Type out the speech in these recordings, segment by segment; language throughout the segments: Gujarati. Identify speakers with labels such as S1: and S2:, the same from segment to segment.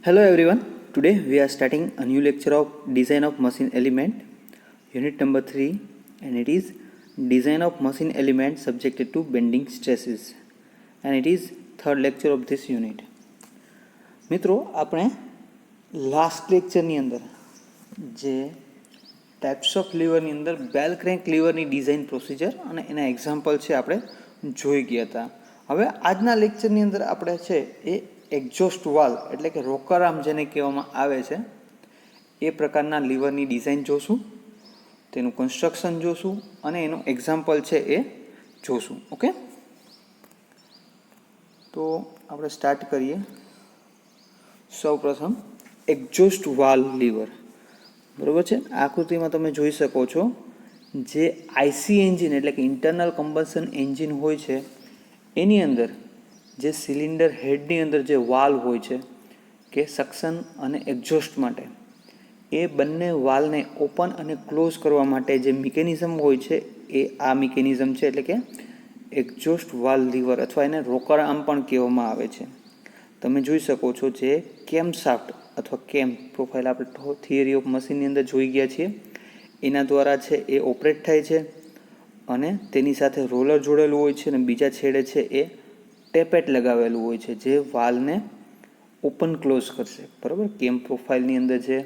S1: Hello everyone. Today we are starting a new lecture of design of machine element, unit number 3, and it is design of machine element subjected to bending stresses, and it is third lecture of this unit. મિત્રો આપણે લાસ્ટ લેક્ચરની અંદર જે ટાઈપ્સ ઓફ લીવરની અંદર બેલ ક્રેન્ક લીવરની ડિઝાઇન પ્રોસિજર અને એના એક્ઝામ્પલ છે આપણે જોઈ ગયા હતા. હવે આજના લેક્ચરની અંદર આપણે છે એ એક્ઝોસ્ટ વાલ્વ એટલે કે રોકર આર્મ જેને કહેવામાં આવે છે એ પ્રકારના લીવરની ડિઝાઇન જોશું, તેનું કન્સ્ટ્રક્શન જોશું અને એનું એક્ઝામ્પલ છે એ જોશું. ઓકે, તો આપણે સ્ટાર્ટ કરીએ. સૌપ્રથમ એક્ઝોસ્ટ વાલ્વ લીવર, બરાબર છે. આકૃતિમાં તમે જોઈ શકો છો જે આઈસી એન્જિન એટલે કે ઇન્ટરનલ કમ્બશન એન્જિન હોય છે એની અંદર જે સિલિન્ડર હેડની અંદર જે વાલ્વ હોય છે કે સક્શન અને એક્ઝોસ્ટ માટે, એ બંને વાલ્વને ઓપન અને ક્લોઝ કરવા માટે જે મિકેનિઝમ હોય છે એ આ મિકેનિઝમ છે, એટલે કે એક્ઝોસ્ટ વાલ્વ લીવર અથવા એને રોકર આર્મ પણ કહેવામાં આવે છે. તમે જોઈ શકો છો જે કેમ શાફ્ટ અથવા કેમ પ્રોફાઇલ આપણે થિયરી ઓફ મશીનની અંદર જોઈ ગયા છીએ, એના દ્વારા છે એ ઓપરેટ થાય છે અને તેની સાથે રોલર જોડેલું હોય છે અને બીજા છેડે છે એ ટેપેટ લગાવેલું હોય છે જે વાલ્વને ઓપન ક્લોઝ કરશે. બરાબર, કેમ પ્રોફાઇલની અંદર જે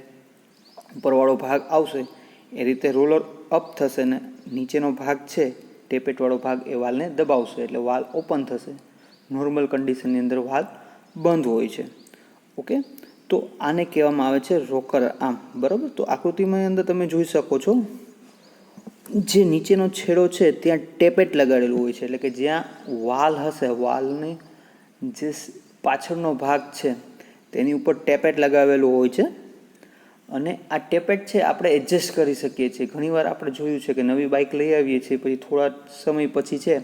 S1: ઉપરવાળો ભાગ આવશે એ રીતે રોલર અપ થશે ને નીચેનો ભાગ છે ટેપેટવાળો ભાગ એ વાલ્વને દબાવશે એટલે વાલ્વ ઓપન થશે. નોર્મલ કન્ડિશનની અંદર વાલ્વ બંધ હોય છે. ઓકે, તો આને કહેવામાં આવે છે રોકર આર્મ. બરાબર, તો આકૃતિમાં અંદર તમે જોઈ શકો છો જે નીચેનો છેડો છે ત્યાં ટેપેટ લગાડેલું હોય છે, એટલે કે જ્યાં વાલ હશે, વાલની જે પાછળનો ભાગ છે તેની ઉપર ટેપેટ લગાવેલું હોય છે અને આ ટેપેટ છે આપણે એડજસ્ટ કરી શકીએ છીએ. ઘણીવાર આપણે જોયું છે કે નવી બાઇક લઈ આવીએ છીએ, પછી થોડા સમય પછી છે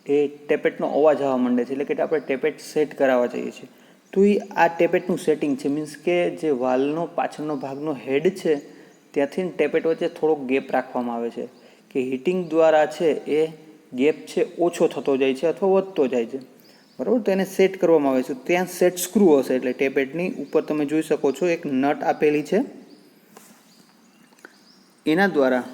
S1: એ ટેપેટનો અવાજ આવવા માંડે છે, એટલે કે આપણે ટેપેટ સેટ કરાવવા જઈએ છીએ. તો એ આ ટેપેટનું સેટિંગ છે, મીન્સ કે જે વાલ્વનો પાછળનો ભાગનો હેડ છે ત્યાંથી ટેપેટ વચ્ચે થોડોક ગેપ રાખવામાં આવે છે કે હીટિંગ દ્વારા છે એ ગેપ છે ઓછો થતો જાય છે અથવા વધતો જાય છે. બરાબર, તો એને સેટ કરવામાં આવે છે. ત્યાં સેટ સ્ક્રૂ હશે એટલે ટેપેટની ઉપર તમે જોઈ શકો છો એક નટ આપેલી છે, એના દ્વારા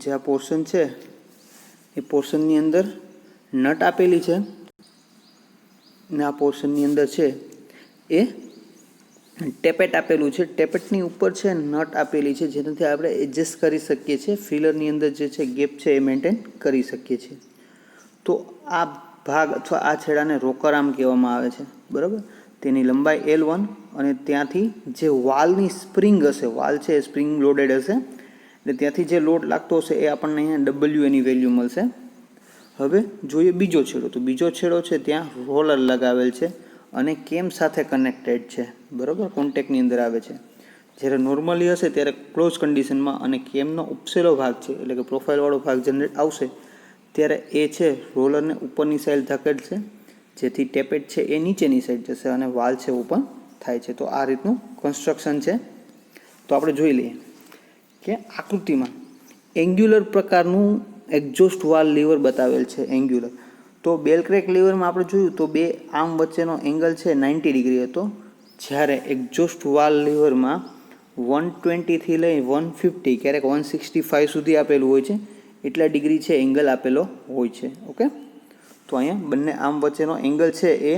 S1: જે આ પોર્શન છે એ પોર્શનની અંદર નટ આપેલી છે ને આ પોર્શનની અંદર છે એ ટેપેટ આપેલું છે. ટેપેટની ઉપર છે નટ આપેલી છે જેનાથી આપણે એડજસ્ટ કરી શકીએ છીએ, ફિલરની અંદર જે છે ગેપ છે એ મેન્ટેન કરી શકીએ છીએ. તો આ ભાગ અથવા આ છેડાને રોકર આર્મ કહેવામાં આવે છે. બરાબર, તેની લંબાઈ L1 અને ત્યાંથી જે વાલ્વની સ્પ્રિંગ હશે, વાલ્વ છે એ સ્પ્રિંગ લોડેડ હશે એટલે ત્યાંથી જે લોડ લાગતો હશે એ આપણને અહીંયા W એની વેલ્યુ મળશે. હવે જોઈએ બીજો છેડો, તો બીજો છેડો છે ત્યાં રોલર લગાવેલ છે અને કેમ સાથે કનેક્ટેડ છે. બરાબર, કોન્ટેક્ટની અંદર આવે છે. જ્યારે નોર્મલી હશે ત્યારે ક્લોઝ કન્ડિશનમાં અને કેમનો ઉપસેલો ભાગ છે એટલે કે પ્રોફાઇલવાળો ભાગ જનરેટ આવશે ત્યારે એ છે રોલરને ઉપરની સાઈડ ધકેલશે જેથી ટેપેટ છે એ નીચેની સાઈડ જશે અને વાલ્વ છે ઓપન થાય છે. તો આ રીતનું કન્સ્ટ્રક્શન છે. તો આપણે જોઈ લઈએ કે આકૃતિમાં એન્ગ્યુલર પ્રકારનું એક્ઝોસ્ટ વાલ્વ લીવર બતાવેલ છે. એન્ગ્યુલર તો બેલ ક્રેક લીવરમાં આપણે જોયું તો બે આર્મ વચ્ચેનો એંગલ છે 90 ડિગ્રી હતો, જ્યારે એક્ઝોસ્ટ વાલ્વ લીવરમાં 120થી લઈ 150 ક્યારેક 165 સુધી આપેલું હોય છે, એટલા ડિગ્રી છે એંગલ આપેલો હોય છે. ઓકે, તો અહીંયા બંને આર્મ વચ્ચેનો એંગલ છે એ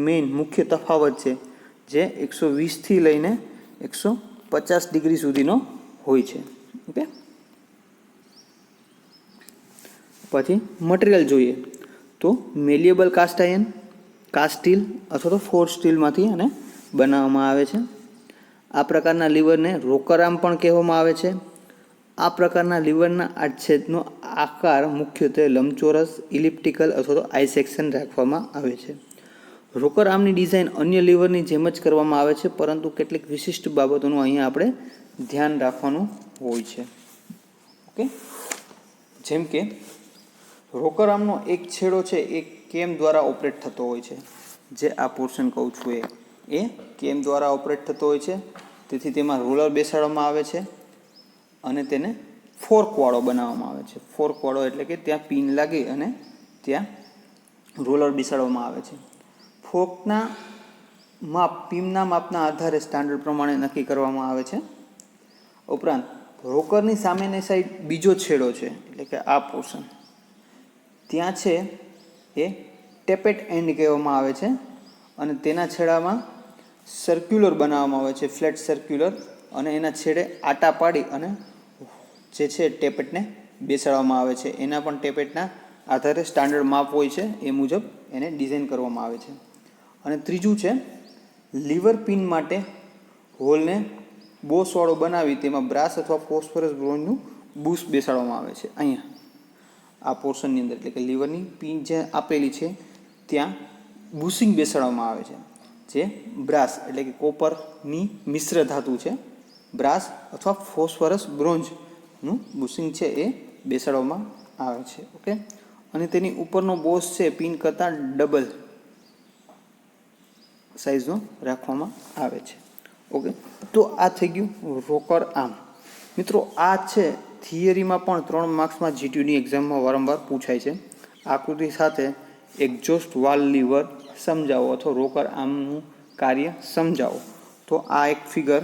S1: મેઇન મુખ્ય તફાવત છે જે 120થી લઈને 150 ડિગ્રી સુધીનો હોય છે. ઓકે, પછી મટીરિયલ જોઈએ તો મેલિએબલ કાસ્ટ આયર્ન, કાસ્ટ સ્ટીલ અથવા તો ફોર સ્ટીલમાંથી આને બનાવવામાં આવે છે. આ પ્રકારના લીવરને રોકર આર્મ પણ કહેવામાં આવે છે. આ પ્રકારના લીવરના આડછેદનો આકાર મુખ્યત્વે લંબચોરસ, ઇલિપ્ટિકલ અથવા તો આઈ સેક્શન રાખવામાં આવે છે. રોકર આર્મની ડિઝાઇન અન્ય લીવરની જેમ જ કરવામાં આવે છે, પરંતુ કેટલીક વિશિષ્ટ બાબતોનું અહીંયા આપણે ધ્યાન રાખવાનું હોય છે. ઓકે, જેમ કે રોકર આર્મનો એક છેડો છે એ કેમ દ્વારા ઓપરેટ થતો હોય છે, જે આ પોર્શન કહું છું એ કેમ દ્વારા ઓપરેટ થતો હોય છે. તેથી તેમાં રોલર બેસાડવામાં આવે છે અને તેને ફોર્કવાળો બનાવવામાં આવે છે. ફોર્કવાળો એટલે કે ત્યાં પિન લાગી અને ત્યાં રોલર બેસાડવામાં આવે છે. ફોર્કના માપ પિનના માપના આધારે સ્ટાન્ડર્ડ પ્રમાણે નક્કી કરવામાં આવે છે. ઉપરાંત રોકરની સામેની સાઈડ બીજો છેડો છે એટલે કે આ પોર્શન ત્યાં છે એ ટેપેટ એન્ડ કહેવામાં આવે છે અને તેના છેડામાં સર્ક્યુલર બનાવવામાં આવે છે, ફ્લેટ સર્ક્યુલર, અને એના છેડે આટા પાડી અને જે છે ટેપેટને બેસાડવામાં આવે છે. એના પણ ટેપેટના આધારે સ્ટાન્ડર્ડ માપ હોય છે એ મુજબ એને ડિઝાઇન કરવામાં આવે છે. અને ત્રીજું છે લીવર પિન માટે હોલને બોસવાળો બનાવી તેમાં બ્રાસ અથવા ફોસ્ફરસ બ્રોન્ઝનું બુશ બેસાડવામાં આવે છે. અહીંયા આ પોર્શનની અંદર એટલે કે લીવરની પિન જે આપેલી છે ત્યાં બુશિંગ બેસાડવામાં આવે છે, જે બ્રાસ એટલે કે કોપરની મિશ્ર ધાતુ છે. બ્રાસ અથવા ફોસ્ફરસ બ્રોન્ઝનું બુશિંગ છે એ બેસાડવામાં આવે છે. ઓકે, અને તેની ઉપરનો બોસ છે પિન કરતાં ડબલ સાઇઝનો રાખવામાં આવે છે. ઓકે, તો આ થઈ ગયું રોકર આર્મ. મિત્રો આ છે થિયરીમાં પણ 3 માર્ક્સમાં જીટીયુની એક્ઝામમાં વારંવાર પૂછાય છે. આકૃતિ સાથે એક્ઝોસ્ટ વાલ લીવર સમજાવો અથવા રોકર આર્મનું કાર્ય સમજાવો. તો આ એક ફિગર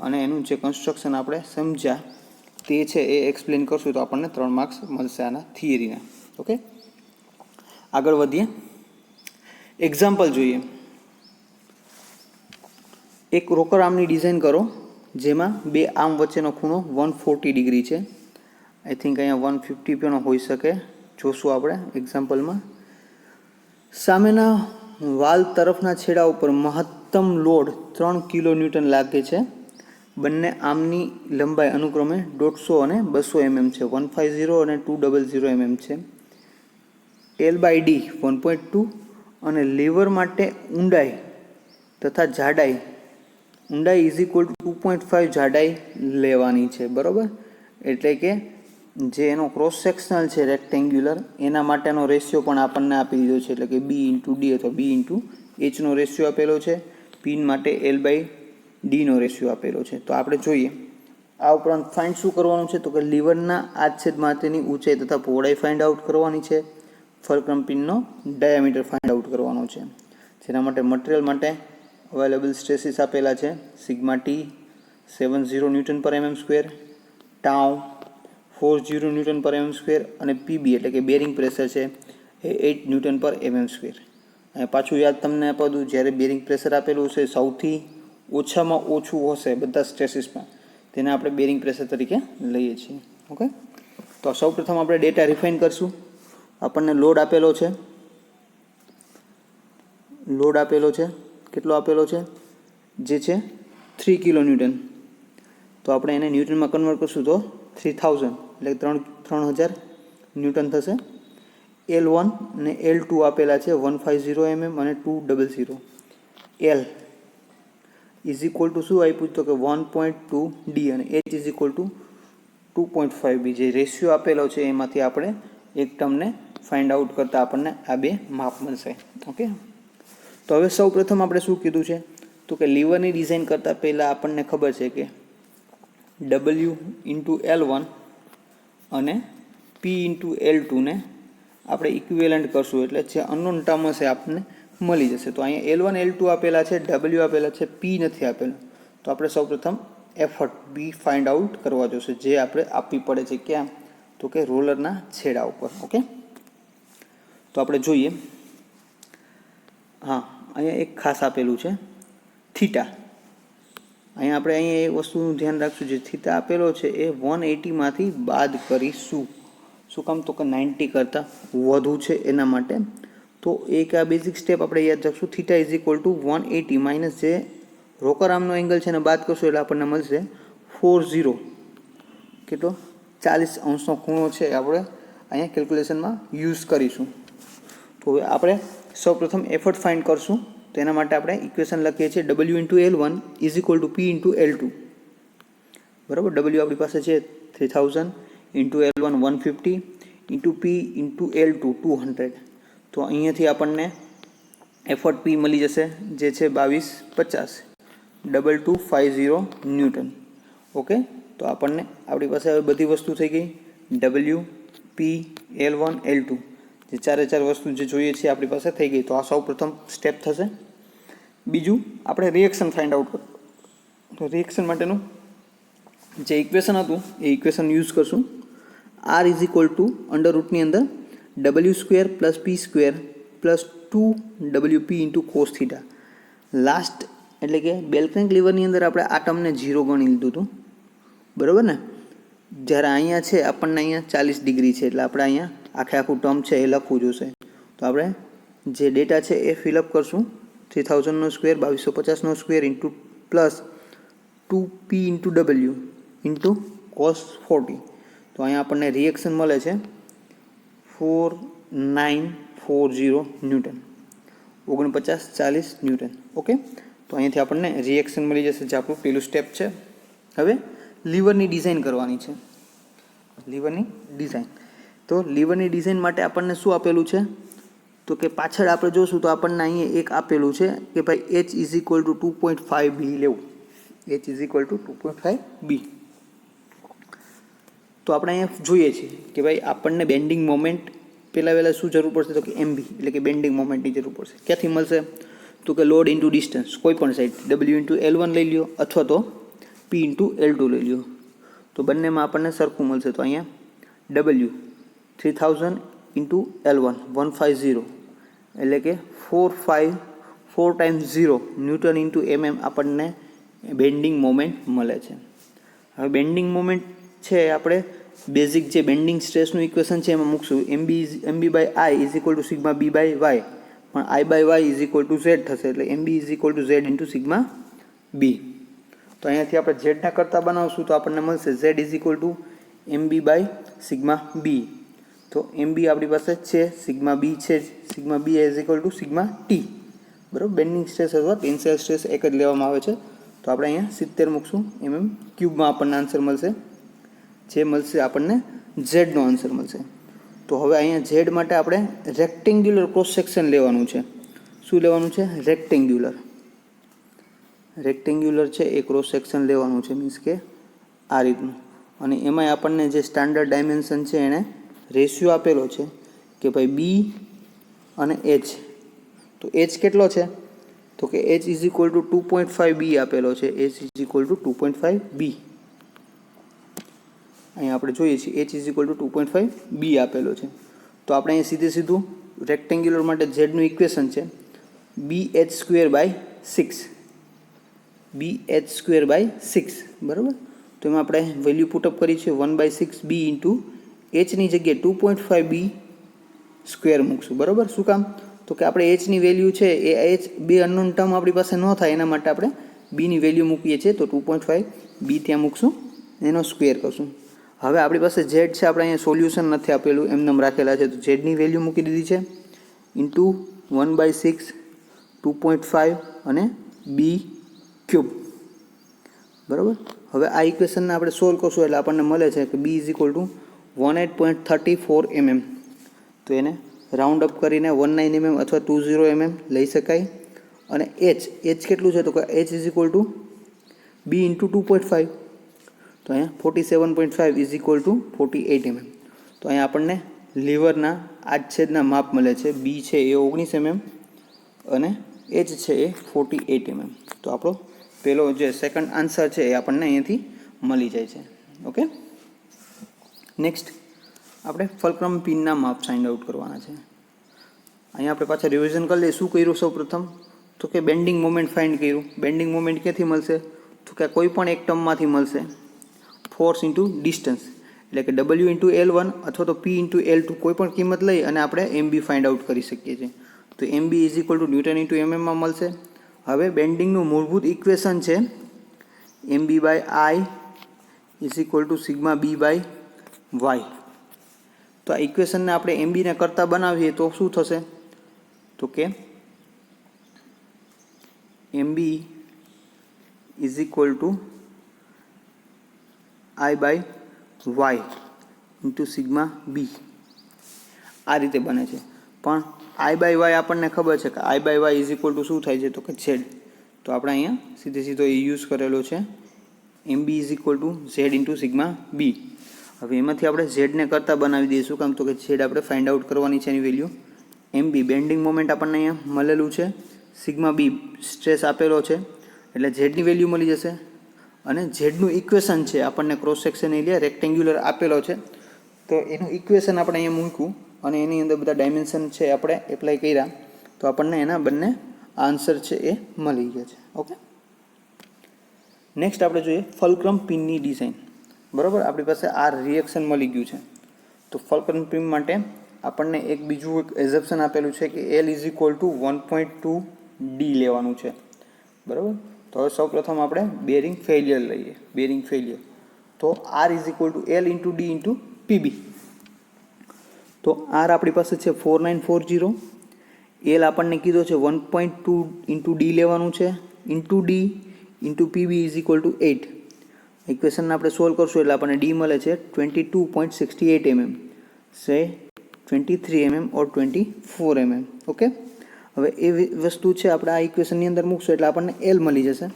S1: અને એનું જે કન્સ્ટ્રક્શન આપણે સમજ્યા તે છે એ એક્સપ્લેન કરશું તો આપણને 3 માર્ક્સ મળશે આના થિયરીના. ઓકે, આગળ વધીએ. એક્ઝામ્પલ જોઈએ. એક રોકર આર્મની ડિઝાઇન કરો જેમાં 2 આર્મ વચ્ચેનો ખૂણો 140 ડિગ્રી છે. આઈ થિંક અહીંયા 150 પણ હોઈ શકે, જોશું આપણે એક્ઝામ્પલમાં. સામેના વાલ તરફના છેડા ઉપર મહત્તમ લોડ 3 કિલો ન્યૂટન લાગે છે. બંને આર્મની લંબાઈ અનુક્રમે 150 અને 200 mm છે. 150 અને 200 mm છે. L/D 1.2 અને લીવર માટે ઊંડાઈ તથા જાડાઈ ઇઝ ઇક્વલ ટુ 2.5 જાડાઈ લેવાની છે. બરાબર, એટલે કે જે એનો ક્રોસ સેક્શનલ છે રેક્ટેન્ગ્યુલર એના માટેનો રેશિયો પણ આપણને આપી દીધો છે, એટલે કે B/D અથવા B/H નો રેશિયો આપેલો છે. પિન માટે L/D નો રેશિયો આપેલો છે. તો આપણે જોઈએ. આ ઉપરાંત ફાઇન્ડ શું કરવાનું છે તો કે લીવરના આછેદ માટેની ઊંચાઈ તથા પહોળાઈ ફાઇન્ડ આઉટ કરવાની છે. ફલ્ક્રમ પિનનો ડાયામીટર ફાઇન્ડ આઉટ કરવાનો છે. જેના માટે મટીરિયલ માટે અવેલેબલ સ્ટ્રેસીસ આપેલા છે. Sigma T 70 N/mm², tau 40 N/mm² અને PB એટલે કે બેરિંગ પ્રેશર છે એ 8 N/mm². અને પાછું યાદ તમને આપી દઉં, જ્યારે બેરિંગ પ્રેશર આપેલું છે સૌથી ઓછામાં ઓછું હશે બધા સ્ટ્રેસીસમાં તેને આપણે બેરિંગ પ્રેશર તરીકે લઈએ છીએ. ઓકે, તો સૌપ્રથમ આપણે ડેટા રિફાઇન કરશું. આપણને લોડ આપેલો છે. કેટલો આપેલો છે? જે છે 3 કિલો ન્યૂટન. તો આપણે એને ન્યૂટનમાં કન્વર્ટ કરશું તો 3000 એટલે 3000 ન્યૂટન થશે. L1 અને L2 આપેલા છે 150 mm અને 200. L ઇઝ ઇક્વલ ટુ શું આપ્યું તો કે 1.2 D અને H is equal two 2.5 B. જે રેશિયો આપેલો છે એમાંથી આપણે એક ટર્મને ફાઇન્ડ આઉટ કરતાં આપણને આ 2 માપ મળશે. ઓકે, તો હવે સૌ પ્રથમ આપણે શું કીધું છે તો કે લીવરની ડિઝાઇન કરતાં પહેલાં આપણને ખબર છે કે W/L1 અને P/L2 ને આપણે ઇક્વિવેલન્ટ કરશું એટલે જે અનનોન ટર્મ હશે આપણને મળી જશે. તો અહીંયા L1 L2 આપેલા છે, W આપેલા છે, P નથી આપેલું. તો આપણે સૌપ્રથમ એફર્ટ B ફાઇન્ડ આઉટ કરવા જોશે, જે આપણે આપવી પડે છે ક્યાં તો કે રોલરના છેડા ઉપર. ઓકે, તો આપણે જોઈએ. હા, અહીંયા એક ખાસ આપેલું છે થીટા. અહીંયા એ વસ્તુનું ધ્યાન રાખશું, જે થીટા આપેલો છે એ 180 માંથી બાદ કરીશું. શું કામ તો કે 90 કરતાં વધુ છે એના માટે. તો એક આ બેઝિક સ્ટેપ આપણે યાદ રાખશું. Theta is equal two 180 minus જે રોકર આર્મનો એંગલ છે એને બાદ કરશું એટલે આપણને મળશે 40. કેટલો? 40 અંશનો ખૂણો છે આપણે અહીંયા કેલ્ક્યુલેશનમાં યુઝ કરીશું. તો હવે આપણે સૌપ્રથમ એફર્ટ ફાઇન્ડ કરશું. તો એના માટે આપણે ઇક્વેશન લખીએ છીએ W/L1 is equal two P/L2. બરાબર, W આપણી પાસે છે 3000 × L1 150 × P/L2 200. તો અહીંયાથી આપણને એફર્ટ પી મળી જશે જે છે 2250 2250 ન્યૂટન. ઓકે, તો આપણને આપણી પાસે હવે બધી વસ્તુ થઈ ગઈ. ડબલ્યુ, પી, L1, L2 જે ચારે ચાર વસ્તુ જે જોઈએ છે આપણી પાસે થઈ ગઈ. તો આ સૌ પ્રથમ સ્ટેપ થશે. બીજું આપણે રિએક્શન ફાઇન્ડ આઉટ કરવું. તો રિએક્શન માટેનું જે ઇક્વેશન હતું એ ઇક્વેશન યુઝ કરશું. R is equal to under રૂટની અંદર W² plus P² plus 2WP into cos theta. Last એટલે કે બેલ ક્રેન્ક લીવરની અંદર આપણે આ ટર્મને 0 ગણી લીધું હતું, બરાબર ને? જ્યારે અહીંયા છે આપણને અહીંયા 40 ડિગ્રી છે એટલે આપણે અહીંયા આખું ટર્મ છે એ લખવું જોશે. તો આપણે જે ડેટા છે એ ફિલઅપ કરશું. 3000 નો સ્ક્વેર 2250 નો square into plus 2P into W into cos 40. તો અહીંયા આપણને રિએક્શન મળે છે 4940 ન્યૂટન, 4940 ન્યૂટન. ઓકે, તો અહીંયાથી આપણને રિએક્શન મળી જશે જે આપણું પહેલું સ્ટેપ છે. હવે લીવરની ડિઝાઇન કરવાની છે. લીવરની ડિઝાઇન, તો લીવરની ડિઝાઇન માટે આપણને શું આપેલું છે? તો કે પાછળ આપણે જોશું તો આપણને અહીંયા એક આપેલું છે કે ભાઈ H is equal two 2.5B લેવું. H is equal two 2.5B. તો આપણે અહીંયા જોઈએ છીએ કે ભાઈ આપણને બેન્ડિંગ મોમેન્ટ પહેલાં શું જરૂર પડશે? તો કે MB એટલે કે બેન્ડિંગ મોમેન્ટની જરૂર પડશે. ક્યાંથી મળશે? તો કે લોડ ઇન્ટુ ડિસ્ટન્સ, કોઈ પણ સાઈડ W ઇન્ટુ L1 લઈ લ્યો અથવા તો P ઇન્ટુ L2 લઈ લ્યો. તો બંનેમાં આપણને સરખું મળશે. તો અહીંયા W 3000 ઇન્ટુ L1 150 એટલે કે 4 ટાઈમ્સ 0 ન્યૂટન ઇન્ટુ MM આપણને બેન્ડિંગ મોમેન્ટ મળે છે. હવે બેન્ડિંગ મોમેન્ટ છે આપણે બેઝિક જે બેન્ડિંગ સ્ટ્રેસનું ઇક્વેશન છે એમાં મૂકશું. MB by I is equal to sigma B by Y, પણ I by Y is equal to Z થશે એટલે MB is equal to Z into sigma B. તો અહીંયાથી આપણે ઝેડના કરતાં બનાવશું તો આપણને મળશે Z is equal to MB by sigma B. તો MB આપણી પાસે છે, સિગ્મા B છે, sigma B is equal to sigma T. બરાબર, બેન્ડિંગ સ્ટ્રેસ અથવા ટેન્સાઇલ સ્ટ્રેસ એક જ લેવામાં આવે છે. તો આપણે અહીંયા 70 મૂકશું. MM³ આપણને આન્સર મળશે, જે મળશે આપણને ઝેડનો આન્સર મળશે. તો હવે અહીંયા ઝેડ માટે આપણે રેક્ટેન્ગ્યુલર ક્રોસ સેક્શન લેવાનું છે. શું લેવાનું છે? રેક્ટેન્ગ્યુલર છે એ ક્રોસ સેક્શન લેવાનું છે, મીન્સ કે આ રીતનું. અને એમાંય આપણને જે સ્ટાન્ડર્ડ ડાયમેન્શન છે એને રેશિયો આપેલો છે કે ભાઈ B અને H. તો H કેટલો છે? તો કે H is equal two 2.5B આપેલો છે. H is equal two 2.5B. અહીંયા આપણે જોઈએ છીએ H is equal two 2.5B આપેલો છે. તો આપણે અહીંયા સીધું રેક્ટેન્ગ્યુલર માટે ઝેડનું ઇક્વેશન છે BH² બાય 6. BH² બાય 6, બરાબર. તો એમાં આપણે વેલ્યુ પુટઅપ કરી છે 1/6B ઇન્ટુ Hની જગ્યાએ 2.5B સ્ક્વેર મૂકશું, બરાબર. શું કામ? તો કે આપણે Hની વેલ્યુ છે એ H બે અનનોન ટર્મ આપણી પાસે ન થાય એના માટે આપણે Bની વેલ્યુ મૂકીએ છીએ. તો 2.5B ત્યાં મૂકશું, એનો સ્ક્વેર કરશું. હવે આપણી પાસે Z છે, આપણે અહીંયા સોલ્યુશન નથી આપેલું, એમને રાખેલા છે. તો Zની વેલ્યુ મૂકી દીધી છે ઇન્ટુ 1/6 2.5 અને B³, બરાબર. હવે આ ઇક્વેશનને આપણે સોલ્વ કરશું એટલે આપણને મળે છે કે B is equal two 18.34 mm. તો એને રાઉન્ડ અપ કરીને 19 mm અથવા 20 mm લઈ શકાય. અને H કેટલું છે? તો કે H is equal two B into 2.5. તો અહીંયા 47.5 ઇઝ ઇક્વલ ટુ 48 mm. તો અહીંયા આપણને લીવરના આડછેદના માપ મળે છે. B છે એ 19 mm અને H છે એ 48 mm. તો આપણો પહેલો જે સેકન્ડ આન્સર છે એ આપણને અહીંયાથી મળી જાય છે. ઓકે, નેક્સ્ટ આપણે ફલ્ક્રમ પિનના માપ ફાઇન્ડ આઉટ કરવાના છે. અહીંયા આપણે પાછા રિવિઝન કરી લઈએ. શું કર્યું સૌ પ્રથમ? તો કે બેન્ડિંગ મોમેન્ટ ફાઇન્ડ કર્યું. બેન્ડિંગ મોમેન્ટ ક્યાંથી મળશે? તો કે કોઈ પણ એક ટર્મમાંથી મળશે. ફોર્સ ઇન્ટુ ડિસ્ટન્સ એટલે કે W ઇન્ટુ L1 અથવા તો P ઇન્ટુ L2 કોઈ પણ કિંમત લઈ અને આપણે MB ફાઇન્ડ આઉટ કરી શકીએ છીએ. તો MB is equal to newton into MM માં મળશે. હવે બેન્ડિંગનું મૂળભૂત ઇક્વેશન છે MB by I is equal to sigma B by Y. તો આ ઇક્વેશનને આપણે MBને કરતાં બનાવીએ તો શું થશે? તો કે MB is equal to I by Y into sigma B. આ રીતે બને છે. પણ આઈ બાય વાય આપણને ખબર છે કે I by Y is equal to શું થાય છે તો કે ઝેડ. તો આપણે અહીંયા સીધો એ યુઝ કરેલો છે, M B is equal to Z into sigma B. હવે એમાંથી આપણે ઝેડને કરતાં બનાવી દઈશું, કામ તો કે ઝેડ આપણે ફાઇન્ડ આઉટ કરવાની છે એની વેલ્યુ. એમ બી બેન્ડિંગ મોમેન્ટ આપણને અહીંયા મળેલું છે, સિગ્મા બી સ્ટ્રેસ આપેલો છે, એટલે ઝેડની વેલ્યુ મળી જશે. અને ઝેડનું ઇક્વેશન છે આપણને ક્રોસ સેક્શન એરિયા રેક્ટેન્ગ્યુલર આપેલો છે, તો એનું ઇક્વેશન આપણે અહીંયા મૂક્યું અને એની અંદર બધા ડાયમેન્શન છે આપણે એપ્લાય કર્યા, તો આપણને એના બંને આન્સર છે એ મળી ગયા છે. ઓકે, નેક્સ્ટ આપણે જોઈએ ફલ્ક્રમ પિનની ડિઝાઇન. બરાબર, આપણી પાસે આ રિએક્શન મળી ગયું છે. તો ફલ્ક્રમ પિન માટે આપણને એક બીજું એક એઝપ્શન આપેલું છે કે L is equal to 1.2 D લેવાનું છે. બરાબર, તો હવે સૌપ્રથમ આપણે બેરિંગ ફેલિયર લઈએ. બેરિંગ ફેલિયર તો R is equal to L into D into PB. તો આર આપણી પાસે છે 4940, એલ આપણને કીધો છે 1.2 ઇન્ટુ ડી લેવાનું છે, into D into PB is equal to 8. ઇક્વેશનને આપણે સોલ્વ કરશું એટલે આપણને ડી મળે છે 22.68 mm, સે 23 mm ઓર 24 mm. ઓકે, હવે એ વસ્તુ છે આપણે આ ઇક્વેશનની અંદર મૂકશું એટલે આપણને એલ મળી જશે.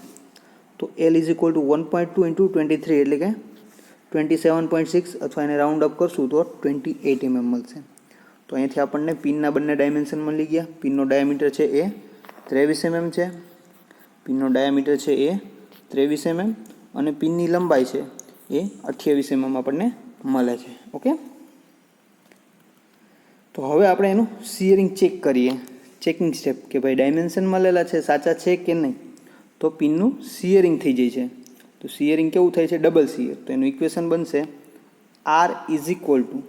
S1: તો L is equal to 1.2 into 23 એટલે કે 27.6 અથવા એને રાઉન્ડ અપ કરશું તો 28 mm મળશે. તો અહીંથી આપણને પિનના બંને ડાયમેન્શન મળી ગયા. પિનનો ડાયામીટર છે એ 23 mm છે, પિનનો ડાયામીટર છે એ 23 mm અને પિનની લંબાઈ છે એ 28 mm આપણને મળે છે. ઓકે, તો હવે આપણે એનું શિયરિંગ ચેક કરીએ. ચેકિંગ સ્ટેપ કે ભાઈ ડાયમેન્શન મળેલા છે સાચા છે કે નહીં. તો પિનનું શિયરિંગ થઈ જાય છે. તો શિયરિંગ કેવું થાય છે? Double shear. તો એનું ઇક્વેશન બનશે R is equal to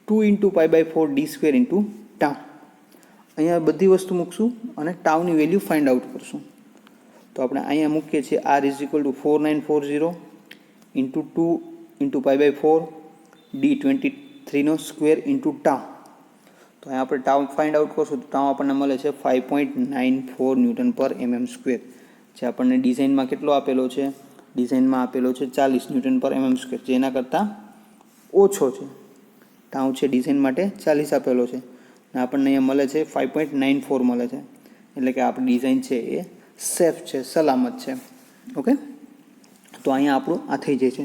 S1: 2 into pi by 4 D square into tau. અહીંયા બધી વસ્તુ મૂકશું અને ટાઉની વેલ્યુ ફાઇન્ડ આઉટ કરશું. તો આપણે અહીંયા મૂકીએ છીએ R is equal to 4940 into 2 into pi by 4 D 23 square into tau. તો અહીંયા આપણે ટાઉ ફાઇન્ડ આઉટ કરશું તો ટાઉ આપણને મળે છે 5.94 ન્યૂટન પર mm સ્ક્વેર, જે આપણને ડિઝાઇનમાં કેટલો આપેલો છે? ડિઝાઇનમાં આપેલો છે 40 ન્યૂટન પર mm સ્ક્વેર, જે એના કરતાં ઓછો છે. ટાઉ છે ડિઝાઇન માટે 40 આપેલો છે અને આપણને અહીંયા મળે છે 5.94 મળે છે, એટલે કે આપણી ડિઝાઇન છે એ સેફ છે, સલામત છે. ઓકે, તો અહીંયા આપણું આ થઈ જાય છે.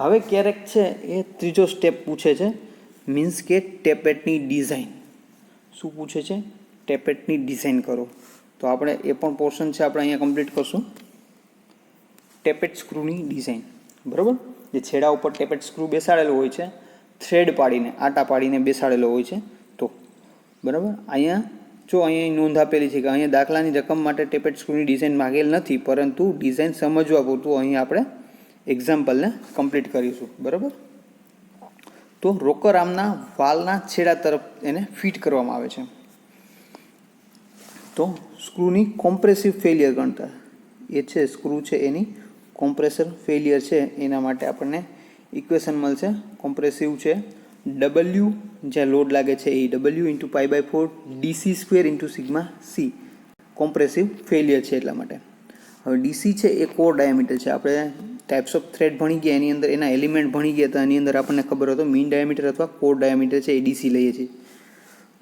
S1: હવે ક્યારેક છે એ ત્રીજો સ્ટેપ પૂછે છે, મીન્સ કે ટેપેટની ડિઝાઇન. શું પૂછે છે? ટેપેટની ડિઝાઇન કરો. તો આપણે એ પણ પોર્શન છે આપણે અહીંયા કમ્પ્લીટ કરશું. ટેપેટ સ્ક્રૂની ડિઝાઇન. બરાબર, જે છેડા ઉપર ટેપેટ સ્ક્રૂ બેસાડેલો હોય છે, થ્રેડ પાડીને આટા પાડીને બેસાડેલો હોય છે. તો બરાબર, અહીંયા જો અહીંયા નોંધ આપેલી છે કે અહીંયા દાખલાની રકમ માટે ટેપેટ સ્ક્રૂની ડિઝાઇન માગેલ નથી, પરંતુ ડિઝાઇન સમજવા પૂરતું અહીં આપણે એક્ઝામ્પલને કમ્પ્લીટ કરીશું. બરાબર, તો રોકર આર્મના વાલના છેડા તરફ એને ફિટ કરવામાં આવે છે. તો સ્ક્રૂની કોમ્પ્રેસિવ ફેલિયર ગણતા એ છે, સ્ક્રૂ છે એની કોમ્પ્રેસર ફેલિયર છે એના માટે આપણને ઇક્વેશન મળશે. કોમ્પ્રેસિવ છે ડબલ્યુ, જ્યાં લોડ લાગે છે એ W into pi by 4 DC square into sigma C. Compressive failure છે એટલા માટે. હવે ડીસી છે એ કોર ડાયામીટર છે. આપણે ટાઈપ્સ ઓફ થ્રેડ ભણી ગયા, એની અંદર એના એલિમેન્ટ ભણી ગયા, તો એની અંદર આપણને ખબર હતો મીન ડાયામીટર અથવા કોર ડાયામીટર છે એ ડીસી લઈએ છીએ,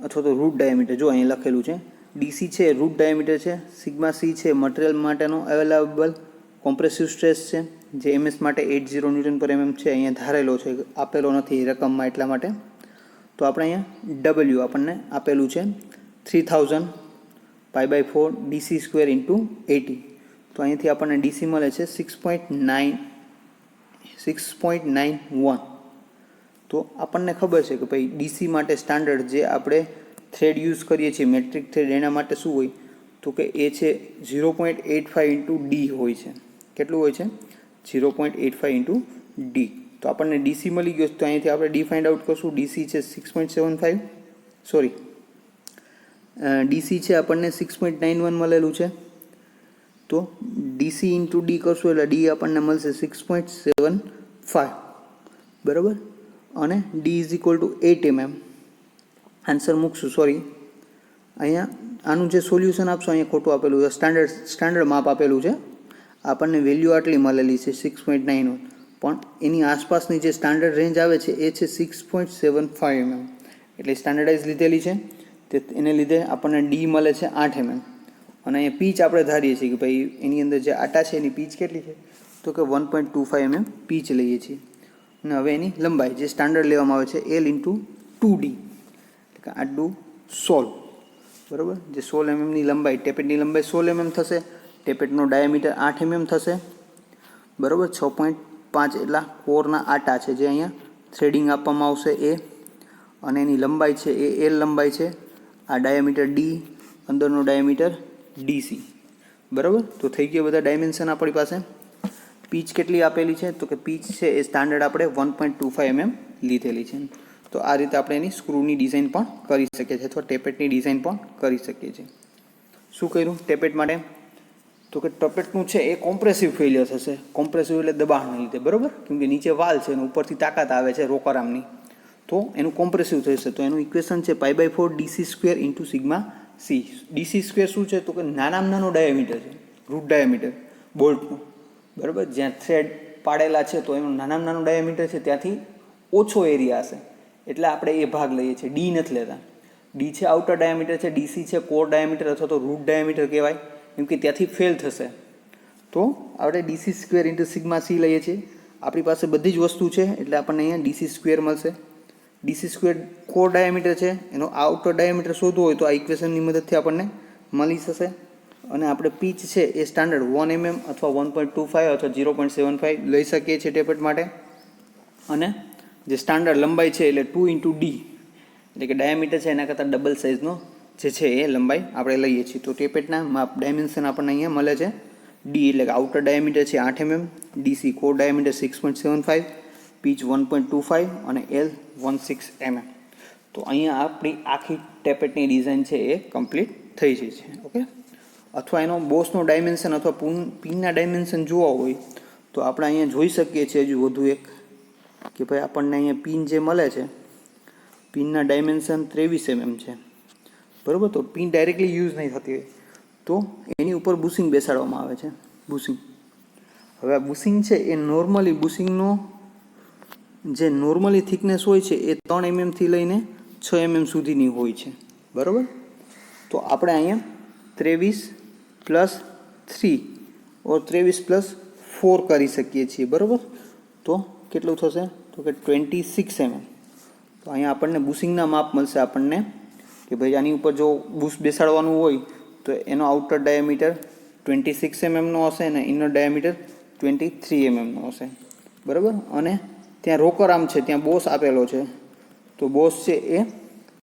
S1: અથવા તો રૂટ ડાયામીટર. જો અહીં લખેલું છે ડીસી છે રૂટ ડાયામીટર છે, સિગ્મા સી છે મટીરિયલ માટેનો અવેલેબલ કોમ્પ્રેસિવ સ્ટ્રેસ છે, જે એમએસ માટે 80 ન્યૂટન પર mm છે. અહીંયા ધારેલો છે, આપેલો નથી રકમમાં, એટલા માટે. તો આપણે અહીંયા ડબલ્યુ આપણને આપેલું છે 3000 pi by 4 DC square into 80. તો અહીંથી આપણને ડીસી મળે છે 6.91. તો આપણને ખબર છે કે ભાઈ ડીસી માટે સ્ટાન્ડર્ડ જે આપણે થ્રેડ યુઝ કરીએ છીએ મેટ્રિક થ્રેડ, એના માટે શું હોય તો કે એ છે 0.85 ઇન્ટુ ડી હોય છે. કેટલું હોય છે? 0.85 ઇન્ટુ ડી. તો આપણને ડીસી મળી ગયો, તો અહીંથી આપણે ડી ફાઇન્ડ આઉટ કરશું. ડીસી છે 6.75, સોરી ડીસી છે આપણને 6.91 મળેલું છે. તો ડીસી ઇન્ટુ ડી કરશું એટલે ડી આપણને મળશે 6.75. બરાબર, અને D is equal to 8 mm. Answer મૂકશું, સોરી અહીંયા આનું જે સોલ્યુશન આપશો અહીંયા ખોટું આપેલું છે, સ્ટાન્ડર્ડ માપ આપેલું છે. આપણને વેલ્યુ આટલી મળેલી છે 6.91, પણ એની આસપાસની જે સ્ટાન્ડર્ડ રેન્જ આવે છે એ છે 6.75 mm, એટલે સ્ટાન્ડર્ડાઇઝ લીધેલી છે. એને લીધે આપણને ડી મળે છે 8 mm. અને અહીંયા પીચ આપણે ધારીએ છીએ કે ભાઈ એની અંદર જે આટા છે એની પીચ કેટલી છે, તો કે 1.25 mm પીચ લઈએ છીએ. અને હવે એની લંબાઈ જે સ્ટાન્ડર્ડ લેવામાં આવે છે L × 2D, એટલે કે 8 × 16, બરાબર. જે 16 mm ની લંબાઈ, ટેપેટની લંબાઈ 16 mm થશે, ટેપેટનો ડાયામીટર 8 mm થશે, બરાબર. 6.5 એટલા કોરના આટા છે જે અહીંયા થ્રેડિંગ આપવામાં આવશે એ, અને એની લંબાઈ છે એ L લંબાઈ છે. આ ડાયામીટર D, અંદરનો ડાયામીટર DC, બરાબર. તો થઈ ગયા બધા ડાયમેન્શન આપણી પાસે. પીચ કેટલી આપેલી છે, તો કે પીચ છે એ સ્ટાન્ડર્ડ આપણે 1.25 mm લીધેલી છે. તો આ રીતે આપણે એની સ્ક્રૂની ડિઝાઇન પણ કરી શકીએ છીએ, અથવા ટેપેટની ડિઝાઇન પણ કરી શકીએ છીએ. શું કર્યું ટેપેટ માટે, તો કે ટેપેટનું છે એ કોમ્પ્રેસિવ ફેલિયર થશે. કોમ્પ્રેસિવ એટલે દબાણને લીધે, બરાબર, કેમ કે નીચે વાલ છે અને ઉપરથી તાકાત આવે છે રોકર આર્મની, તો એનું કોમ્પ્રેસિવ થશે. તો એનું ઇક્વેશન છે π/4 dc² × σc. dc² શું છે, તો કે નાનામાં નાનો ડાયામીટર છે, રૂટ ડાયામીટર બોલ્ટનું, બરાબર. જ્યાં થ્રેડ પાડેલા છે તો એનું નાનામાં નાનું ડાયામીટર છે, ત્યાંથી ઓછો એરિયા હશે, એટલે આપણે એ ભાગ લઈએ છીએ. ડી નથી લેતા. ડી છે આઉટર ડાયામીટર છે, ડીસી છે કોર ડાયામીટર અથવા તો રૂટ ડાયામીટર કહેવાય, કેમ કે ત્યાંથી ફેલ થશે. તો આપણે dc² × σc લઈએ છીએ. આપણી પાસે બધી જ વસ્તુ છે એટલે આપણને અહીંયા dc² મળશે. dc² કોર ડાયામીટર છે, એનો આઉટર ડાયામીટર શોધવું હોય તો આ ઇક્વેશનની મદદથી આપણને મળી જશે. અને આપણે પીચ છે એ સ્ટાન્ડર્ડ 1 mm અથવા 1.25 અથવા 0.75 લઈ શકીએ છીએ ટેપેટ માટે. અને જે સ્ટાન્ડર્ડ લંબાઈ છે એટલે 2 × D, એટલે કે ડાયામીટર છે એના કરતાં ડબલ સાઇઝનો જે છે એ લંબાઈ આપણે લઈએ છીએ. તો ટેપેટના માપ ડાયમેન્શન આપણને અહીંયા મળે છે. ડી એટલે કે આઉટર ડાયામીટર છે 8 mm, DC core diameter 6.75, pitch 1.25 અને L 16 mm. તો અહીંયા આપણી આખી ટેપેટની ડિઝાઇન છે એ કમ્પ્લીટ થઈ જાય છે. ઓકે. અથવા એનો બોસનો ડાયમેન્શન અથવા પિનના ડાયમેન્શન જોવા હોય તો આપણે અહીંયા જોઈ શકીએ છીએ હજુ વધુ એક, કે ભાઈ આપણને અહીંયા પિન જે મળે છે, પિનના ડાયમેન્શન 23 mm છે, બરાબર. તો પિન ડાયરેક્ટલી યુઝ નહીં થતી હોય તો એની ઉપર બુશિંગ બેસાડવામાં આવે છે, બુશિંગ. હવે આ બુશિંગ છે એ નોર્મલી બુશિંગનો જે નોર્મલી થિકનેસ હોય છે એ 3 mm થી લઈને 6 mm સુધીની હોય છે, બરાબર. તો આપણે અહીંયા 23 + 3 ઓર 23 + 4 કરી શકીએ છીએ, બરાબર. તો કેટલું થશે, તો કે 26 mm. તો અહીંયા આપણને બુશિંગના માપ મળશે આપણને, કે ભાઈ આની ઉપર જો બુશ બેસાડવાનું હોય તો એનો આઉટર ડાયામીટર 26 mm નો હશે અને ઇનર ડાયામીટર 23 mm નો હશે, બરાબર. અને ત્યાં રોકર આર્મ છે, ત્યાં બોસ આપેલો છે, તો બોસ છે એ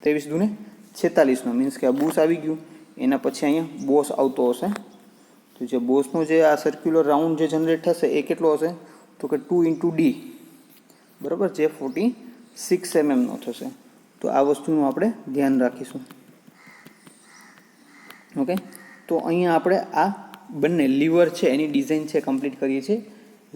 S1: 23 × 46 નો, મીન્સ કે આ બુશ આવી ગયું એના પછી અહીંયા બોસ આવતો હશે. તો જે બોસનો જે આ સર્ક્યુલર રાઉન્ડ જે જનરેટ થશે એ કેટલો હશે, તો કે 2 × D, બરાબર, જે 46 mm નો થશે. તો આ વસ્તુનું આપણે ધ્યાન રાખીશું. ઓકે. તો અહીંયા આપણે આ બંને લીવર છે એની ડિઝાઇન છે કમ્પ્લીટ કરીએ છીએ.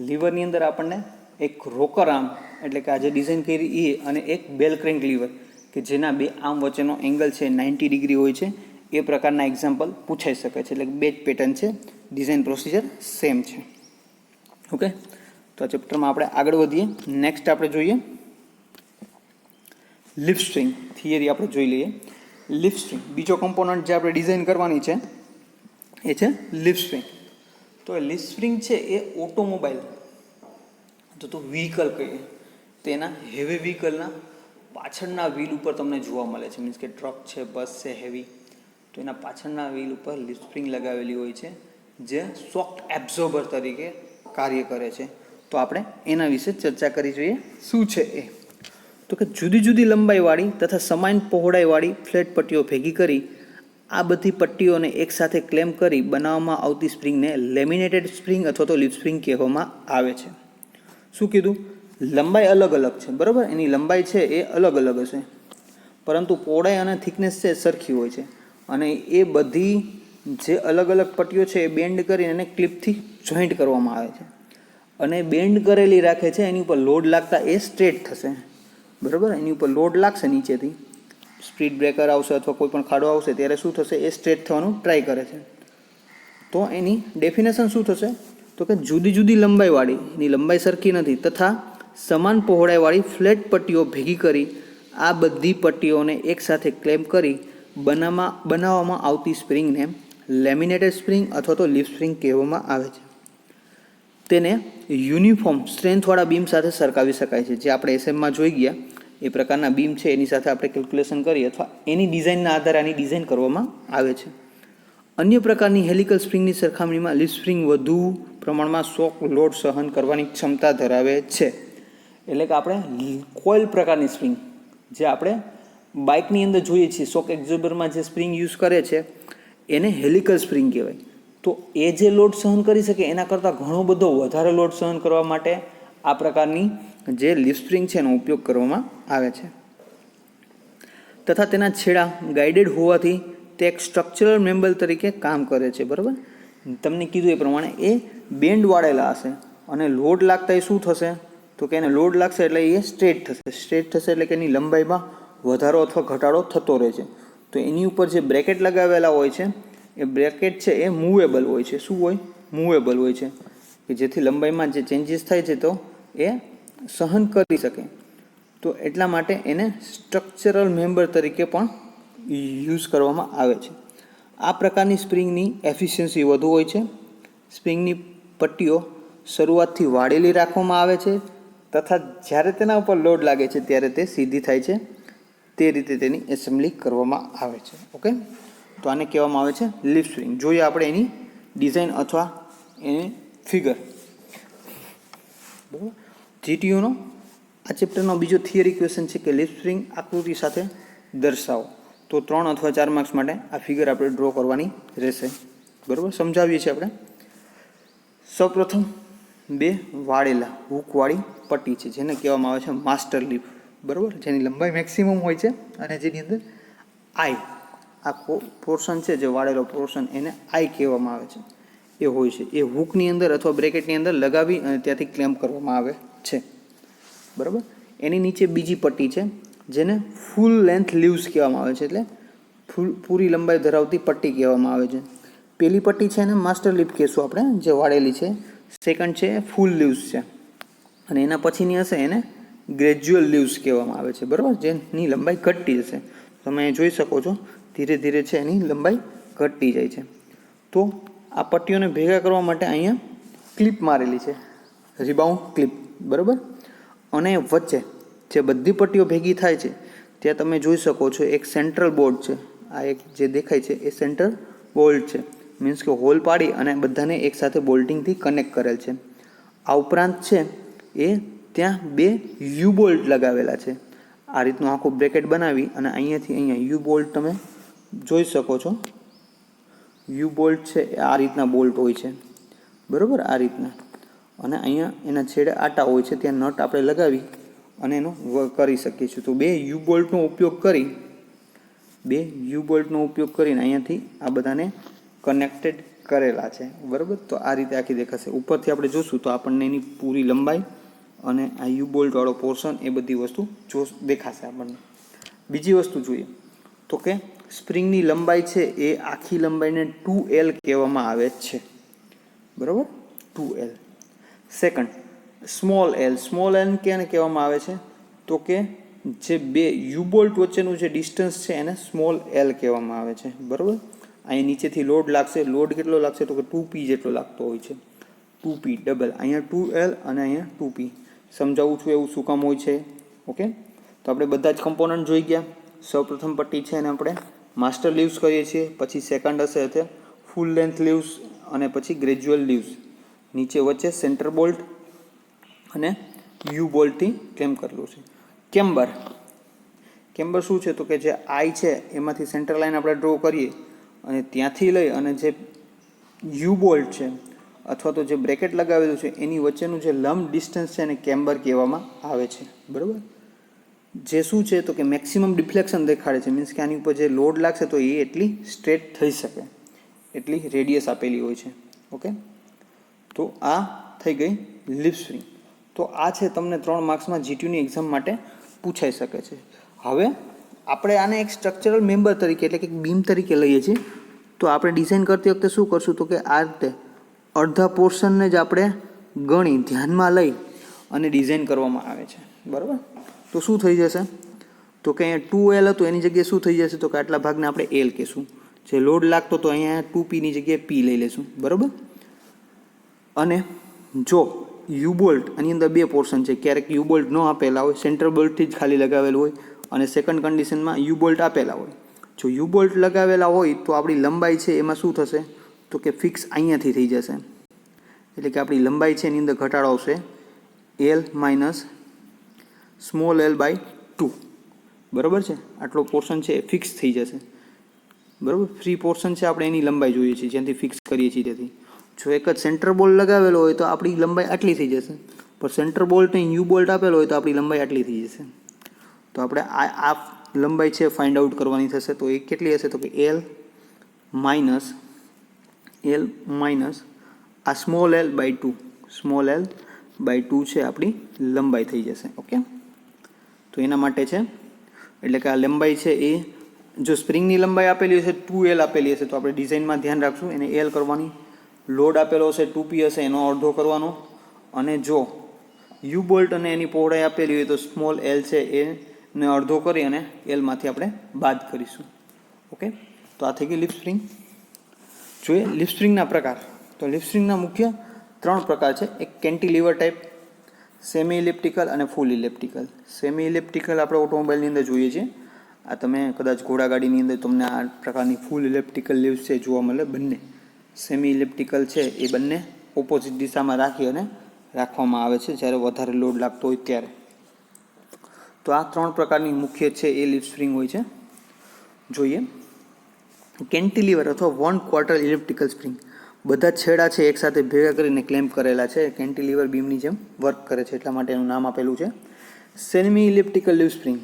S1: લીવરની અંદર આપણને એક રોકર આર્મ એટલે કે આ જે ડિઝાઇન કરી એ, અને એક બેલ ક્રેન્ક લીવર કે જેના બે આર્મ વચ્ચેનો એંગલ છે 90 ડિગ્રી હોય છે, એ પ્રકારના એક્ઝામ્પલ પૂછાઈ શકે છે. એટલે કે બે જ પેટર્ન છે, ડિઝાઇન પ્રોસિજર સેમ છે. ઓકે. તો આ ચેપ્ટરમાં આપણે આગળ વધીએ. નેક્સ્ટ આપણે જોઈએ લિપ સ્ટ્રિંગ થિયરી. આપણે જોઈ લઈએ લિપ સ્ટ્રિંગ. બીજો કમ્પોનન્ટ જે આપણે ડિઝાઇન કરવાની છે એ છે લિપ સ્ટ્રિંગ. તો લિપ સ્ટ્રિંગ છે એ ઓટોમોબાઈલ તો વ્હીકલ કહીએ તેના હેવી વ્હીકલના પાછળના વ્હીલ ઉપર તમને જોવા મળે છે. મીન્સ કે ટ્રક છે, બસ છે હેવી, તો એના પાછળના વ્હીલ ઉપર લિપ સ્પ્રિંગ લગાવેલી હોય છે જે શોક એબ્ઝોર્બર તરીકે કાર્ય કરે છે. તો આપણે એના વિશે ચર્ચા કરી જોઈએ શું છે એ. તો કે જુદી જુદી લંબાઈવાળી તથા સમાન પહોળાઈવાળી ફ્લેટ પટ્ટીઓ ભેગી કરી આ બધી પટ્ટીઓને એકસાથે ક્લેમ કરી બનાવવામાં આવતી સ્પ્રિંગને લેમિનેટેડ સ્પ્રિંગ અથવા તો લિપ સ્પ્રિંગ કહેવામાં આવે છે. શું કીધું, લંબાઈ અલગ અલગ છે, બરાબર. એની લંબાઈ છે એ અલગ અલગ હશે, પરંતુ પહોળાઈ અને થિકનેસ છે સરખી હોય છે. અને એ બધી જે અલગ અલગ પટ્ટીઓ છે એ બેન્ડ કરીને એને ક્લિપથી જોઈન્ટ કરવામાં આવે છે, અને બેન્ડ કરેલી રાખે છે. એની ઉપર લોડ લાગતા એ સ્ટ્રેટ થશે, બરાબર. એની ઉપર લોડ લાગશે નીચેથી, સ્પીડ બ્રેકર આવશે અથવા કોઈ પણ ખાડો આવશે ત્યારે શું થશે, એ સ્ટ્રેટ થવાનું ટ્રાય કરે છે. તો એની ડેફિનેશન શું થશે, તો કે જુદી જુદી લંબાઈવાળી, એની લંબાઈ સરખી નથી, તથા સમાન પહોળાઈવાળી ફ્લેટ પટ્ટીઓ ભેગી કરી આ બધી પટ્ટીઓને એકસાથે ક્લેમ્પ કરી બનાવવામાં આવતી સ્પ્રિંગને લેમિનેટેડ સ્પ્રિંગ અથવા તો લીફ સ્પ્રિંગ કહેવામાં આવે છે. તેને યુનિફોર્મ સ્ટ્રેન્થવાળા બીમ સાથે સરખાવી શકાય છે. જે આપણે એસએમમાં જોઈ ગયા એ પ્રકારના બીમ છે એની સાથે આપણે કેલ્ક્યુલેશન કરીએ અથવા એની ડિઝાઇનના આધારે આની ડિઝાઇન કરવામાં આવે છે. અન્ય પ્રકારની હેલિકલ સ્પ્રિંગની સરખામણીમાં લીફ સ્પ્રિંગ વધુ પ્રમાણમાં શોક લોડ સહન કરવાની ક્ષમતા ધરાવે છે. એટલે કે આપણે કોઇલ પ્રકારની સ્પ્રિંગ જે આપણે બાઇકની અંદર જોઈએ છીએ, શોક એબ્ઝોર્બરમાં જે સ્પ્રિંગ યુઝ કરે છે એને હેલિકલ સ્પ્રિંગ કહેવાય. તો એ જે લોડ સહન કરી શકે એના કરતાં ઘણો બધો વધારે લોડ સહન કરવા માટે આ પ્રકારની જે લીફ સ્પ્રિંગ છે એનો ઉપયોગ કરવામાં આવે છે. તથા તેના છેડા ગાઇડેડ હોવાથી તે એક સ્ટ્રક્ચરલ મેમ્બર તરીકે કામ કરે છે. બરાબર, તમને કીધું એ પ્રમાણે એ બેન્ડ વાળેલા હશે અને લોડ લાગતા એ શું થશે તો કે એને લોડ લાગશે એટલે એ સ્ટ્રેટ થશે એટલે કે એની લંબાઈમાં વધારો અથવા ઘટાડો થતો રહે છે. તો એની ઉપર જે બ્રેકેટ લગાવેલા હોય છે એ બ્રેકેટ છે એ મૂવેબલ હોય છે. શું હોય? મૂવેબલ હોય છે કે જેથી લંબાઈમાં જે ચેન્જીસ થાય છે તો એ સહન કરી શકે. તો એટલા માટે એને સ્ટ્રક્ચરલ મેમ્બર તરીકે પણ યુઝ કરવામાં આવે છે. આ પ્રકારની સ્પ્રિંગની એફિશિયન્સી વધુ હોય છે. સ્પ્રિંગની પટ્ટીઓ શરૂઆતથી વાળેલી રાખવામાં આવે છે તથા જ્યારે તેના ઉપર લોડ લાગે છે ત્યારે તે સીધી થાય છે. તે રીતે તેની એસેમ્બલી કરવામાં આવે છે. ઓકે, તો આને કહેવામાં આવે છે લીફ સ્પ્રિંગ. જોઈએ આપણે એની ડિઝાઇન અથવા એની ફિગર. બરાબર, જીટીયુનો આ ચેપ્ટરનો બીજો થિયરી ક્વેશ્ચન છે કે લીફ સ્પ્રિંગ આકૃતિ સાથે દર્શાવો. તો 3 અથવા 4 માર્ક્સ માટે આ ફિગર આપણે ડ્રો કરવાની રહેશે. બરાબર, સમજાવીએ છીએ આપણે. સૌપ્રથમ 2 વાળેલા હૂકવાળી પટ્ટી છે જેને કહેવામાં આવે છે માસ્ટર લીફ. બરાબર, જેની લંબાઈ મેક્સિમમ હોય છે અને જેની અંદર આઈ આ પોર્શન છે જે વાળેલો પોર્શન એને આઈ કહેવામાં આવે છે એ હોય છે. એ હૂકની અંદર અથવા બ્રેકેટની અંદર લગાવી અને ત્યાંથી ક્લેમ્પ કરવામાં આવે છે. બરાબર, એની નીચે બીજી પટ્ટી છે જેને ફૂલ લેન્થ લીવ્સ કહેવામાં આવે છે. એટલે પૂરી લંબાઈ ધરાવતી પટ્ટી કહેવામાં આવે છે. પહેલી પટ્ટી છે એને માસ્ટર લીફ કહેશું આપણે, જે વાળેલી છે. સેકન્ડ છે ફૂલ લીવ્સ છે અને એના પછીની હશે એને ગ્રેજ્યુઅલ લીવ્સ કહેવામાં આવે છે. બરાબર, જેની લંબાઈ ઘટતી જશે. તમે જોઈ શકો છો ધીરે ધીરે છે એની લંબાઈ ઘટતી જાય છે. તો આ પટ્ટીઓને ભેગા કરવા માટે અહીંયા ક્લિપ મારેલી છે, રિબાઉન્ડ ક્લિપ. બરાબર, અને વચ્ચે જે બધી પટ્ટીઓ ભેગી થાય છે ત્યાં તમે જોઈ શકો છો એક સેન્ટ્રલ બોર્ડ છે. આ એક જે દેખાય છે એ સેન્ટ્રલ બોલ્ટ છે. મીન્સ કે હોલ પાડી અને બધાને એકસાથે બોલ્ટિંગથી કનેક્ટ કરેલ છે. આ ઉપરાંત છે એ ત્યાં 2 યુ બોલ્ટ લગાવેલા છે. આ રીતનું આખું બ્રેકેટ બનાવી અને અહીંયાથી અહીંયા યુ બોલ્ટ તમે જોઈ શકો છો. યુ બોલ્ટ છે એ આ રીતના બોલ્ટ હોય છે. બરાબર, આ રીતના. અને અહીંયા એના છેડે આટા હોય છે, ત્યાં નટ આપણે લગાવી અને એનો વર્ક કરી શકીએ છીએ. તો 2 યુ બોલ્ટનો ઉપયોગ કરીને અહીંયાથી આ બધાને કનેક્ટેડ કરેલા છે. બરાબર, તો આ રીતે આખી દેખાશે. ઉપરથી આપણે જોશું તો આપણને એની પૂરી લંબાઈ અને આ યુ બોલ્ટવાળો પોર્શન એ બધી વસ્તુ દેખાશે આપણને. બીજી વસ્તુ જોઈએ તો કે સ્પ્રિંગની લંબાઈ છે એ આખી લંબાઈને 2L કહેવામાં આવે છે. બરાબર, 2L. સેકન્ડ, સ્મોલ એલ કેને કહેવામાં આવે છે તો કે જે 2 યુ બોલ્ટ વચ્ચેનું જે ડિસ્ટન્સ છે એને સ્મોલ એલ કહેવામાં આવે છે. બરાબર, અહીં નીચેથી લોડ લાગશે. લોડ કેટલો લાગશે તો કે 2P જેટલો લાગતો હોય છે. 2P ડબલ, અહીંયા 2L અને અહીંયા 2P. સમજાવું છું એવું શું કામ હોય છે. ઓકે, તો આપણે બધા જ કમ્પોનન્ટ જોઈ ગયા. સૌપ્રથમ પટ્ટી છે એને આપણે માસ્ટર લીવ્સ કહીએ છીએ. પછી સેકન્ડ હશે તે ફૂલ લેન્થ લીવ્સ અને પછી ગ્રેજ્યુઅલ લીવ્સ. નીચે વચ્ચે સેન્ટર બોલ્ટ અને યુ બોલ્ટથી ક્લેમ્પ કરેલું છે. કેમ્બર શું છે તો કે જે આઈ છે એમાંથી સેન્ટર લાઈન આપણે ડ્રો કરીએ અને ત્યાંથી લઈ અને જે યુ બોલ્ટ છે અથવા તો જે બ્રેકેટ લગાવેલું છે એની વચ્ચેનું જે લંબ ડિસ્ટન્સ છે એને કેમ્બર કહેવામાં આવે છે. બરાબર, જે શું છે તો કે મેક્સિમમ ડિફ્લેક્શન દેખાડે છે. મીન્સ કે આની ઉપર જે લોડ લાગશે તો એ એટલી સ્ટ્રેટ થઈ શકે એટલી રેડિયસ આપેલી હોય છે. ઓકે, તો આ થઈ ગઈ લીફ સ્પ્રિંગ. તો આ છે તમને 3 માર્ક્સમાં જીટીયુની એક્ઝામ માટે પૂછાઈ શકે છે. હવે આપણે આને એક સ્ટ્રક્ચરલ મેમ્બર તરીકે એટલે કે બીમ તરીકે લઈએ છીએ. તો આપણે ડિઝાઇન કરતી વખતે શું કરશું તો કે આ રીતે અડધા પોર્શનને જ આપણે ધ્યાનમાં લઈ અને ડિઝાઇન કરવામાં આવે છે. બરાબર, તો શું થઈ જશે તો કે અહીંયા 2L હતો એની જગ્યાએ શું થઈ જશે, તો કે આટલા ભાગને આપણે L કહેશું. જે લોડ લાગતો તો અહીંયા 2P ની જગ્યાએ P લઈ લેશું, બરાબર. અને જો યુ બોલ્ટ આની અંદર બે પોર્શન છે, ક્યારેક યુ બોલ્ટ ન આપેલા હોય, સેન્ટર બોલ્ટથી જ ખાલી લગાવેલું હોય, અને સેકન્ડ કન્ડિશનમાં યુ બોલ્ટ આપેલા હોય. જો યુ બોલ્ટ લગાવેલા હોય તો આપણી લંબાઈ છે એમાં શું થશે, તો કે ફિક્સ અહીંયાથી થઈ જશે. એટલે કે આપણી લંબાઈ છે એની અંદર ઘટાડો આવશે, L minus small l by 2, બરાબર છે. આટલો પોર્શન છે એ ફિક્સ થઈ જશે, બરાબર. ફ્રી પોર્શન છે આપણે એની લંબાઈ જોઈએ છીએ, જ્યાંથી ફિક્સ કરીએ છીએ ત્યાંથી. જો એક જ સેન્ટર બોલ્ટ લગાવેલો હોય તો આપણી લંબાઈ આટલી થઈ જશે, પણ સેન્ટર બોલ્ટ નહીં યુ બોલ્ટ આપેલો હોય તો આપણી લંબાઈ આટલી થઈ જશે. તો આપણે આ લંબાઈ છે ફાઇન્ડ આઉટ કરવાની થશે. તો એ કેટલી હશે, તો કે L માઇનસ આ small l by 2, small l by 2 છે આપણી લંબાઈ થઈ જશે. ઓકે, તો એના માટે છે, એટલે કે આ લંબાઈ છે એ, જો સ્પ્રિંગની લંબાઈ આપેલી હશે 2L આપેલી હશે તો આપણે ડિઝાઇનમાં ધ્યાન રાખશું, એને L કરવાની. લોડ આપેલો હશે 2P હશે, એનો અડધો કરવાનો. અને જો યુ બોલ્ટ અને એની પહોળાઈ આપેલી હોય તો સ્મોલ l છે એને અડધો કરી અને Lમાંથી આપણે બાદ કરીશું. ઓકે, તો આ થઈ ગઈ લિપ સ્પ્રિંગ. જોઈએ લિપ સ્પ્રિંગના પ્રકાર. તો લિપ સ્પ્રિંગના મુખ્ય 3 પ્રકાર છે. એક કેન્ટિલીવર ટાઈપ, સેમી ઇલિપ્ટિકલ અને ફૂલ ઇલિપ્ટિકલ. સેમી ઇલિપ્ટિકલ આપણે ઓટોમોબાઈલની અંદર જોઈએ છીએ. આ તમે કદાચ ઘોડાગાડીની અંદર તમને આ પ્રકારની ફૂલ ઇલિપ્ટિકલ લીવ્સ છે જોવા મળે. બંને સેમી ઇલિપ્ટિકલ છે એ બંને ઓપોઝિટ દિશામાં રાખી અને રાખવામાં આવે છે જ્યારે વધારે લોડ લાગતો હોય ત્યારે. તો આ 3 પ્રકારની મુખ્ય છે એ લિપ સ્પ્રિંગ હોય છે. જોઈએ કેન્ટિલીવર અથવા 1/4 ઇલિપ્ટિકલ સ્પ્રિંગ. બધા છેડા છે એકસાથે ભેગા કરીને ક્લેમ્પ કરેલા છે, કેન્ટિલીવર બીમની જેમ વર્ક કરે છે, એટલા માટે એનું નામ આપેલું છે. Semi elliptical leaf spring,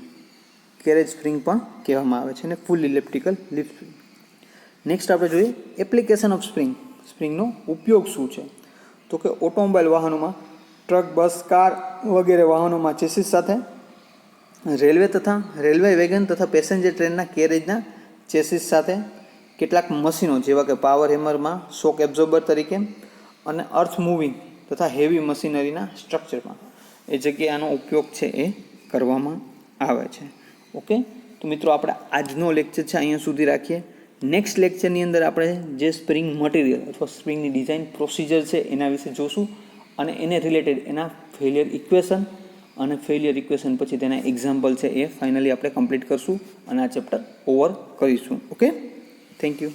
S1: carriage spring પણ કહેવામાં આવે છે, અને full elliptical leaf spring. Next આપણે જોઈએ એપ્લિકેશન ઓફ સ્પ્રિંગ. સ્પ્રિંગનો ઉપયોગ શું છે, તો કે ઓટોમોબાઈલ વાહનોમાં, ટ્રક, બસ, કાર વગેરે વાહનોમાં ચેસિસ સાથે, રેલવે તથા રેલવે વેગન તથા પેસેન્જર ટ્રેનના કેરેજના ચેસિસ સાથે, કેટલાક મશીનો જેવા કે પાવર હેમરમાં શોક એબ્ઝોર્બર તરીકે, અને અર્થ મૂવિંગ તથા હેવી મશીનરીના સ્ટ્રક્ચરમાં એ જગ્યાએ આનો ઉપયોગ છે એ કરવામાં આવે છે. ઓકે, તો મિત્રો આપણે આજનો લેક્ચર છે અહીંયા સુધી રાખીએ. નેક્સ્ટ લેક્ચરની અંદર આપણે જે સ્પ્રિંગ મટીરિયલ અથવા સ્પ્રિંગની ડિઝાઇન પ્રોસિજર છે એના વિશે જોશું, અને એને રિલેટેડ એના ફેલિયર ઇક્વેશન અને ફેલિયર ઇક્વેશન પછી તેના એક્ઝામ્પલ છે એ ફાઇનલી આપણે કમ્પ્લીટ કરશું અને આ ચેપ્ટર ઓવર કરીશું. Okay, thank you.